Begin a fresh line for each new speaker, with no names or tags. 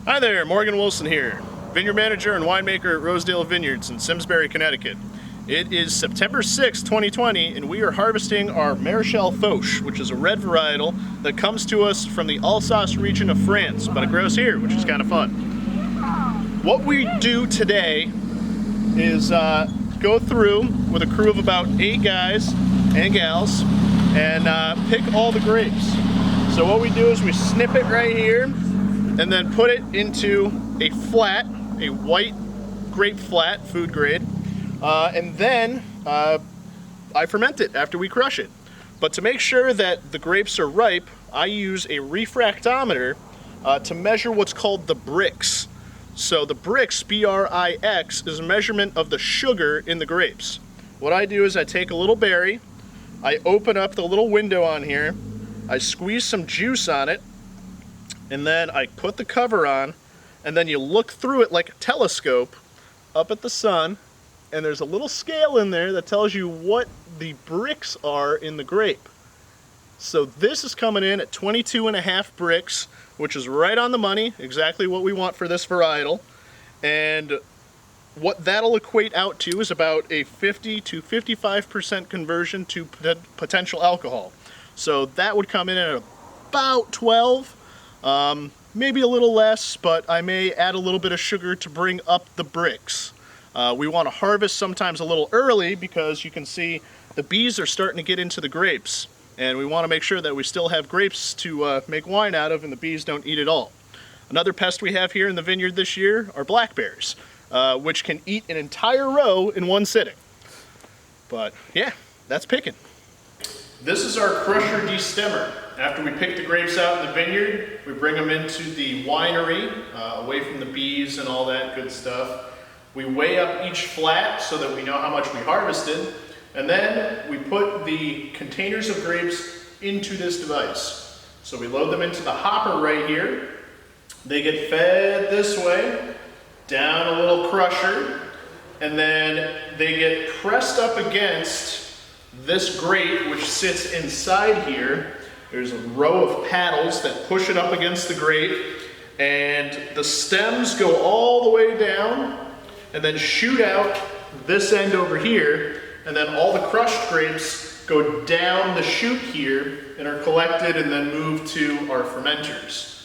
Hi there, Morgan Wilson here, vineyard manager and winemaker at Rosedale Vineyards in Simsbury, Connecticut. It is September 6, 2020, and we are harvesting our Maréchal Fauche, which is a red varietal that comes to us from the Alsace region of France, but it grows here, which is kind of fun. What we do today is go through with a crew of about 8 guys and gals and pick all the grapes. So what we do is we snip it right here and then put it into a flat, a white grape flat, food grade, and then I ferment it after we crush it. But to make sure that the grapes are ripe, I use a refractometer to measure what's called the Brix. So the Brix, B-R-I-X, is a measurement of the sugar in the grapes. What I do is I take a little berry, I open up the little window on here, I squeeze some juice on it, and then I put the cover on, and then you look through it like a telescope up at the sun, and there's a little scale in there that tells you what the Brix are in the grape. So this is coming in at 22.5 Brix, which is right on the money, exactly what we want for this varietal. And what that'll equate out to is about a 50 to 55% conversion to potential alcohol. So that would come in at about 12. Maybe a little less, but I may add a little bit of sugar to bring up the Brix. We want to harvest sometimes a little early because you can see the bees are starting to get into the grapes, and we want to make sure that we still have grapes to make wine out of and the bees don't eat it all. Another pest we have here in the vineyard this year are blackberries, which can eat an entire row in one sitting. But yeah, that's picking. This is our crusher destemmer. After we pick the grapes out in the vineyard, we bring them into the winery, away from the bees and all that good stuff. We weigh up each flat so that we know how much we harvested, and then we put the containers of grapes into this device. So we load them into the hopper right here. They get fed this way, down a little crusher, and then they get pressed up against this grate, which sits inside here. There's a row of paddles that push it up against the grate, and the stems go all the way down and then shoot out this end over here, and then all the crushed grapes go down the chute here and are collected and then moved to our fermenters.